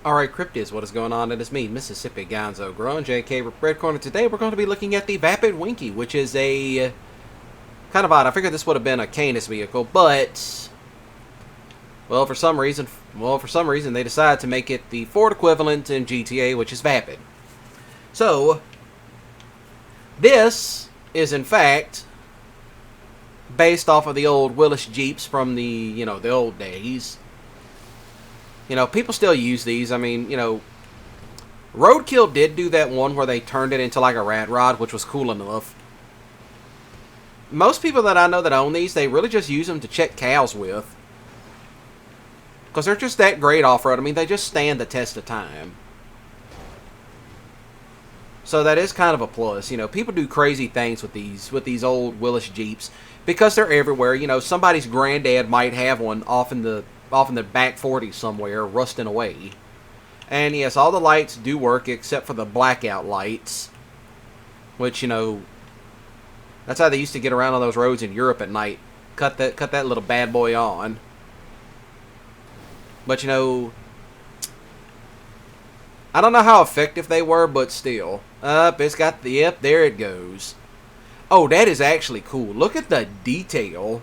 Alright, Cryptids, what is going on? It is me, Mississippi Gonzo, Grown JK Red Corner. Today we're going to be looking at the Vapid Winky, which is a kind of odd. I figured this would have been a Canis vehicle, but well, for some reason they decided to make it the Ford equivalent in GTA, which is Vapid. So this is in fact based off of the old Willis Jeeps from the the old days. People still use these. I mean, Roadkill did do that one where they turned it into like a rat rod, which was cool enough. Most people that I know that own these, they really just use them to check cows with. Because they're just that great off-road. I mean, they just stand the test of time. So that is kind of a plus. People do crazy things with these old Willis Jeeps because they're everywhere. Somebody's granddad might have one off in the back 40 somewhere, rusting away. And yes, all the lights do work except for the blackout lights, which that's how they used to get around on those roads in Europe at night. Cut that little bad boy on. But I don't know how effective they were, but still. It's got the there it goes. Oh, that is actually cool. Look at the detail.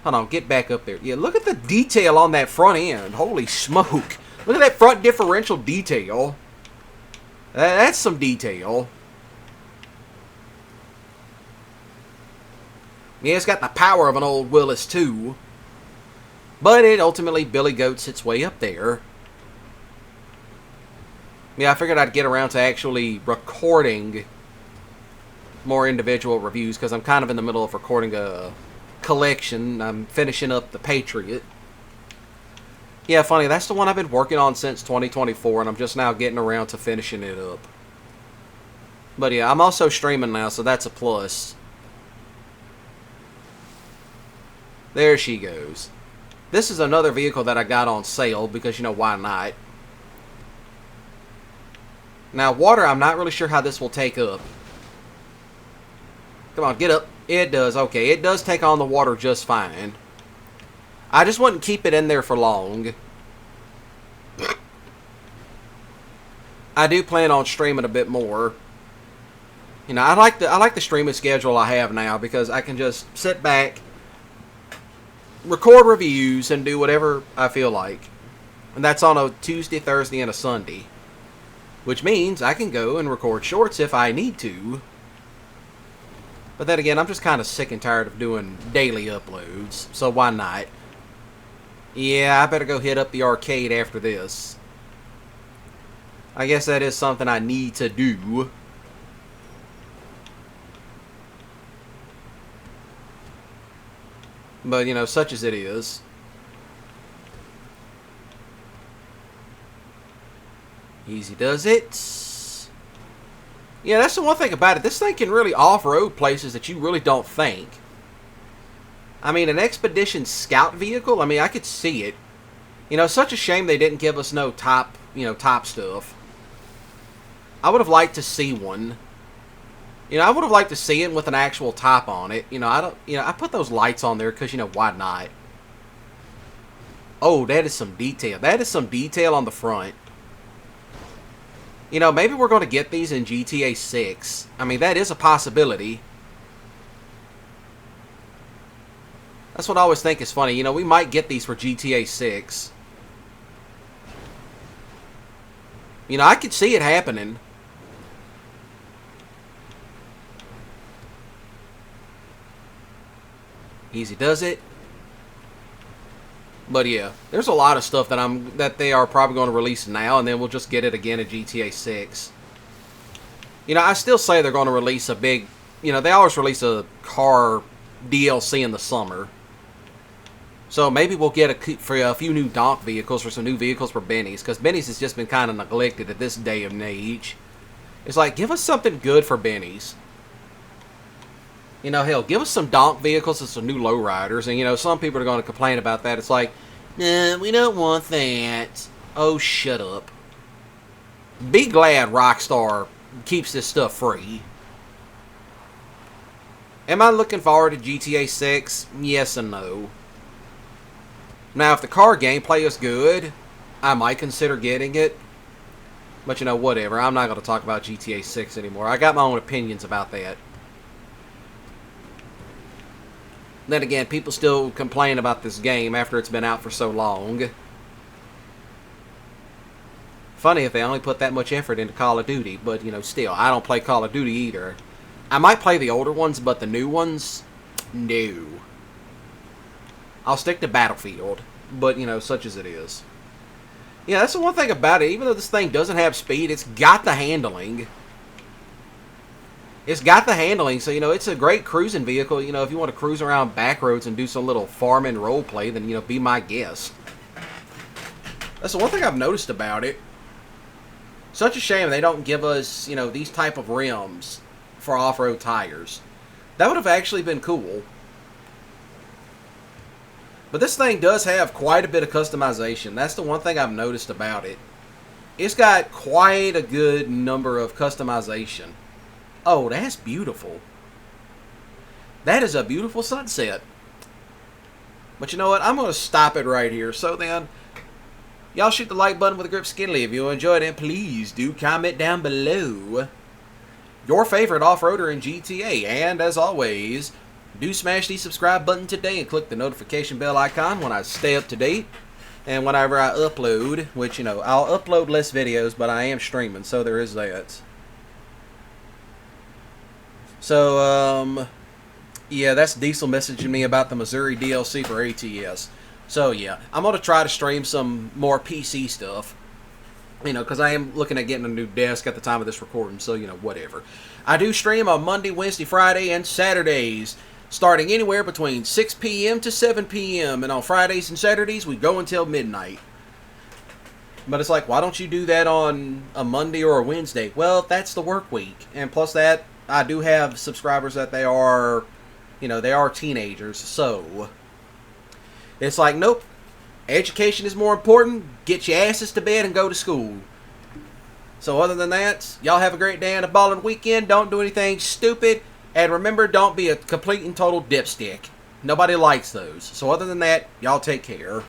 Hold on, get back up there. Yeah, look at the detail on that front end. Holy smoke. Look at that front differential detail. That's some detail. Yeah, it's got the power of an old Willis too. But it ultimately Billy Goats its way up there. Yeah, I figured I'd get around to actually recording more individual reviews because I'm kind of in the middle of recording a collection. I'm finishing up the Patriot. Yeah, funny, that's the one I've been working on since 2024, and I'm just now getting around to finishing it up. But yeah, I'm also streaming now, so that's a plus. There she goes. This is another vehicle that I got on sale because, why not? Now, water, I'm not really sure how this will take up. Come on, get up. It does. Okay, it does take on the water just fine. I just wouldn't keep it in there for long. I do plan on streaming a bit more. I like the streaming schedule I have now because I can just sit back, record reviews, and do whatever I feel like. And that's on a Tuesday, Thursday, and a Sunday. Which means I can go and record shorts if I need to. But then again, I'm just kind of sick and tired of doing daily uploads, so why not? Yeah, I better go hit up the arcade after this. I guess that is something I need to do. But, such as it is. Easy does it. Yeah, that's the one thing about it. This thing can really off-road places that you really don't think. I mean, an Expedition Scout vehicle, I mean, I could see it. Such a shame they didn't give us no top, top stuff. I would have liked to see one. I would have liked to see it with an actual top on it. I put those lights on there because, why not? Oh, that is some detail. That is some detail on the front. Maybe we're going to get these in GTA 6. I mean, that is a possibility. That's what I always think is funny. We might get these for GTA 6. I could see it happening. Easy does it. But yeah, there's a lot of stuff that they are probably going to release now, and then we'll just get it again at GTA 6. I still say they're going to release a big, they always release a car DLC in the summer. So maybe we'll get a few new donk vehicles or some new vehicles for Benny's, because Benny's has just been kind of neglected at this day and age. It's like, give us something good for Benny's. Hell, give us some donk vehicles and some new lowriders. And, some people are going to complain about that. It's like, nah, we don't want that. Oh, shut up. Be glad Rockstar keeps this stuff free. Am I looking forward to GTA 6? Yes and no. Now, if the car gameplay is good, I might consider getting it. But, you know, whatever. I'm not going to talk about GTA 6 anymore. I got my own opinions about that. Then again, people still complain about this game after it's been out for so long. Funny if they only put that much effort into Call of Duty. But, you know, still, I don't play Call of Duty either. I might play the older ones, but the new ones, no. I'll stick to Battlefield. But, you know, such as it is. Yeah, that's the one thing about it. Even though this thing doesn't have speed, it's got the handling. It's got the handling, so, you know, it's a great cruising vehicle. You know, if you want to cruise around back roads and do some little farming roleplay, then, you know, be my guest. That's the one thing I've noticed about it. Such a shame they don't give us, you know, these type of rims for off-road tires. That would have actually been cool. But this thing does have quite a bit of customization. That's the one thing I've noticed about it. It's got quite a good number of customization. Oh, that's beautiful. That is a beautiful sunset. But you know what? I'm going to stop it right here. So then, y'all shoot the like button with a grip skinny. If you enjoyed it, please do comment down below your favorite off-roader in GTA. And as always, do smash the subscribe button today and click the notification bell icon when I stay up to date. And whenever I upload, which, you know, I'll upload less videos, but I am streaming, so there is that. So, yeah, that's Diesel messaging me about the Missouri DLC for ATS. So, yeah, I'm going to try to stream some more PC stuff. You know, because I am looking at getting a new desk at the time of this recording, so, you know, whatever. I do stream on Monday, Wednesday, Friday, and Saturdays, starting anywhere between 6 p.m. to 7 p.m. And on Fridays and Saturdays, we go until midnight. But it's like, why don't you do that on a Monday or a Wednesday? Well, that's the work week. And plus that, I do have subscribers that they are, you know, they are teenagers. So, it's like, nope. Education is more important. Get your asses to bed and go to school. So other than that, y'all have a great day and a ballin' weekend. Don't do anything stupid. And remember, don't be a complete and total dipstick. Nobody likes those. So other than that, y'all take care.